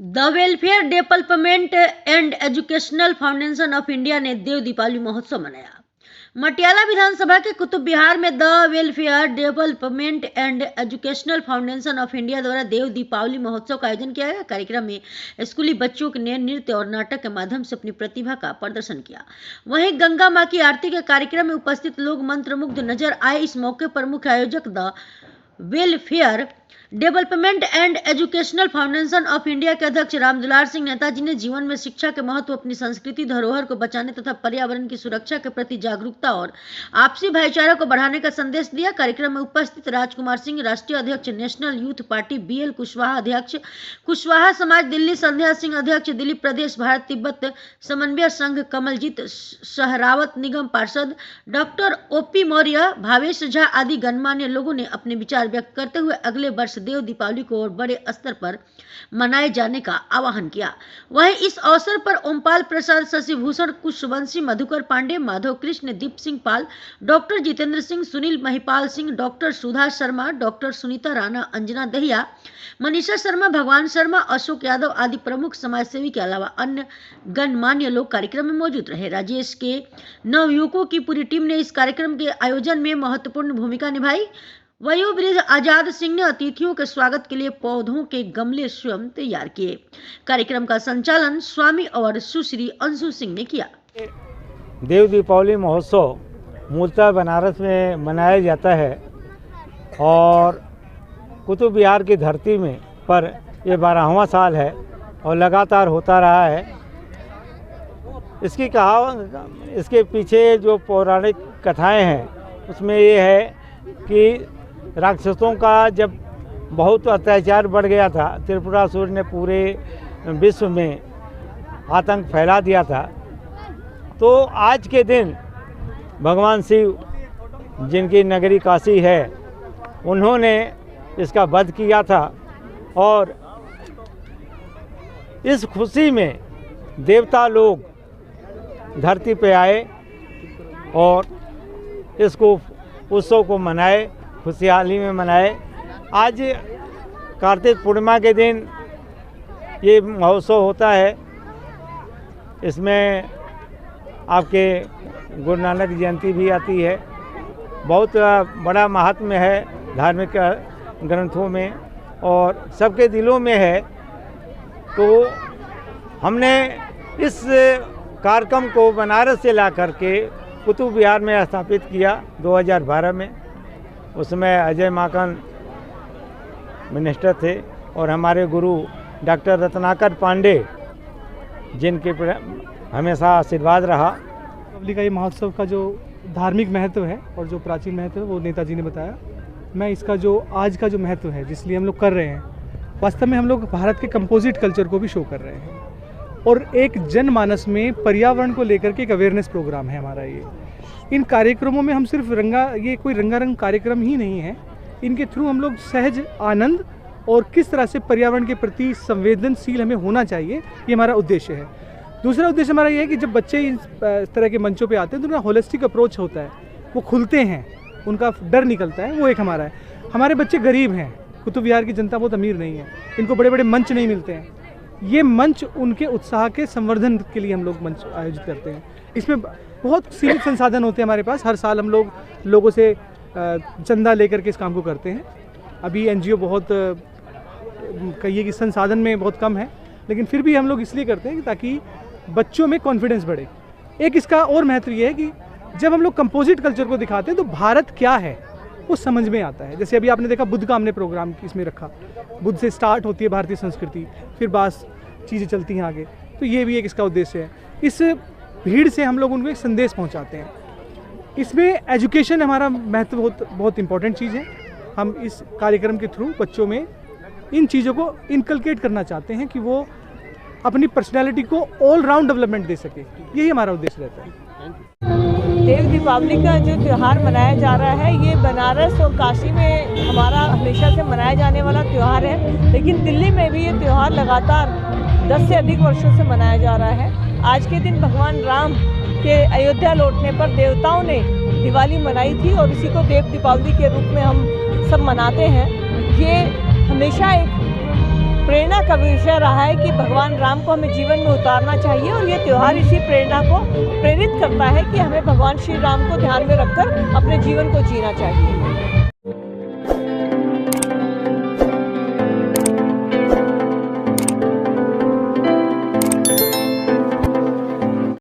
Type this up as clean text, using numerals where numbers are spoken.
The welfare development and educational foundation of India ने देव दीपावली महोत्सव मनाया। मटियाला विधानसभा के कुतुब विहार में the welfare development and educational foundation of India द्वारा देव दीपावली महोत्सव का आयोजन किया गया। कार्यक्रम में स्कूली बच्चों ने नृत्य और नाटक के माध्यम से अपनी प्रतिभा का प्रदर्शन किया। वहीं गंगा मां की आरती के कार्यक्रम में उपस्थित लोग मंत्रमुग्ध नजर आए। इस मौके पर मुख्य आयोजक the welfare development and educational foundation of India के अध्यक्ष रामदुलार सिंह नेताजी ने जीवन में शिक्षा के महत्व, अपनी संस्कृति धरोहर को बचाने तथा पर्यावरण की सुरक्षा के प्रति जागरूकता और आपसी भाईचारा को बढ़ाने का संदेश दिया। कार्यक्रम में उपस्थित राजकुमार सिंह, राष्ट्रीय अध्यक्ष national youth party, BL Kushwaha अध्यक्ष कुशवाहा समाज दिल्ली, संध्या सिंह अध्यक्ष दिल्ली प्रदेश भारत तिब्बत समन्वय संघ, कमलजीत सहरावत निगम पार्षद, डॉक्टर OP मौर्य, भावेश झा आदि गणमान्य लोगों ने अपने विचार व्यक्त करते हुए अगले वर्ष देव दीपावली को और बड़े स्तर पर मनाए जाने का आह्वान किया। वहीं इस अवसर पर ओमपाल प्रसाद, शशिभूषण, कुशवंशी, मधुकर पांडे, माधव कृष्ण, दीप सिंह पाल, डॉक्टर जितेंद्र सिंह, सुनील महिपाल सिंह, डॉक्टर सुधा शर्मा, डॉक्टर सुनीता राणा, अंजना दहिया, मनीषा शर्मा, भगवान शर्मा, अशोक यादव आदि प्रमुख समाजसेवी के अलावा अन्य गणमान्य लोग कार्यक्रम में मौजूद रहे। राजेश के नवयुवकों की पूरी टीम ने इस कार्यक्रम के आयोजन में महत्वपूर्ण भूमिका निभाई। वयोवृद्ध आजाद सिंह ने अतिथियों के स्वागत के लिए पौधों के गमले स्वयं तैयार किए। कार्यक्रम का संचालन स्वामी और सुश्री अंशु सिंह ने किया। देव दीपावली महोत्सव मूलतः बनारस में मनाया जाता है और कुतुब विहार की धरती में पर यह 12वां साल है और लगातार होता रहा है। इसके पीछे जो पौराणिक कथाएं हैं उसमें ये है कि राक्षसों का जब बहुत अत्याचार बढ़ गया था, त्रिपुरासुर ने पूरे विश्व में आतंक फैला दिया था, तो आज के दिन भगवान शिव, जिनकी नगरी काशी है, उन्होंने इसका वध किया था और इस खुशी में देवता लोग धरती पे आए और इसको उत्सव को मनाए, खुशहाली में मनाए। आज कार्तिक पूर्णिमा के दिन ये महोत्सव होता है। इसमें आपके गुरु नानक जयंती भी आती है। बहुत बड़ा महात्म्य है धार्मिक ग्रंथों में और सबके दिलों में है। तो हमने इस कार्यक्रम को बनारस से ला करके कुतुब विहार में स्थापित किया 2012 में। उसमें अजय माकन मिनिस्टर थे और हमारे गुरु डॉक्टर रत्नाकर पांडे, जिनके हमेशा आशीर्वाद रहा। दीपावली का ये महोत्सव का जो धार्मिक महत्व है और जो प्राचीन महत्व है वो नेताजी ने बताया। मैं इसका जो आज का जो महत्व है जिसलिए हम लोग कर रहे हैं, वास्तव में हम लोग भारत के कंपोजिट कल्चर को भी शो कर रहे हैं और एक जनमानस में पर्यावरण को लेकर के एक अवेयरनेस प्रोग्राम है हमारा ये। इन कार्यक्रमों में हम सिर्फ ये कोई रंगारंग कार्यक्रम ही नहीं है, इनके थ्रू हम लोग सहज आनंद और किस तरह से पर्यावरण के प्रति संवेदनशील हमें होना चाहिए, ये हमारा उद्देश्य है। दूसरा उद्देश्य हमारा ये है कि जब बच्चे इस तरह के मंचों पे आते हैं तो उनका होलिस्टिक अप्रोच होता है, वो खुलते हैं, उनका डर निकलता है, वो एक हमारा है। हमारे बच्चे गरीब हैं, कुतुब विहार की जनता बहुत अमीर नहीं है, इनको बड़े बड़े मंच नहीं मिलते हैं। ये मंच उनके उत्साह के संवर्धन के लिए हम लोग मंच आयोजित करते हैं। इसमें बहुत सीमित संसाधन होते हैं हमारे पास। हर साल हम लोग लोगों से चंदा लेकर के इस काम को करते हैं। अभी NGO बहुत कहिए कि संसाधन में बहुत कम है, लेकिन फिर भी हम लोग इसलिए करते हैं ताकि बच्चों में कॉन्फिडेंस बढ़े। एक इसका और महत्व ये है कि जब हम लोग कंपोजिट कल्चर को दिखाते हैं तो भारत क्या है वो समझ में आता है। जैसे अभी आपने देखा बुद्ध का हमने प्रोग्राम इसमें रखा, बुद्ध से स्टार्ट होती है भारतीय संस्कृति, फिर बास चीज़ें चलती हैं आगे। तो ये भी एक इसका उद्देश्य है। इस भीड़ से हम लोग उनको एक संदेश पहुंचाते हैं। इसमें एजुकेशन हमारा महत्व बहुत इंपॉर्टेंट चीज़ है। हम इस कार्यक्रम के थ्रू बच्चों में इन चीज़ों को इनकलकेट करना चाहते हैं कि वो अपनी पर्सनैलिटी को ऑल राउंड डेवलपमेंट दे सके, यही हमारा उद्देश्य रहता है। देव दीपावली का जो त्यौहार मनाया जा रहा है, ये बनारस और काशी में हमारा हमेशा से मनाया जाने वाला त्यौहार है, लेकिन दिल्ली में भी ये त्यौहार लगातार 10 से अधिक वर्षों से मनाया जा रहा है। आज के दिन भगवान राम के अयोध्या लौटने पर देवताओं ने दिवाली मनाई थी और इसी को देव दीपावली के रूप में हम सब मनाते हैं। ये हमेशा एक प्रेरणा का विषय रहा है कि भगवान राम को हमें जीवन में उतारना चाहिए, और ये त्यौहार इसी प्रेरणा को प्रेरित करता है कि हमें भगवान श्री राम को ध्यान में रखकर अपने जीवन को जीना चाहिए।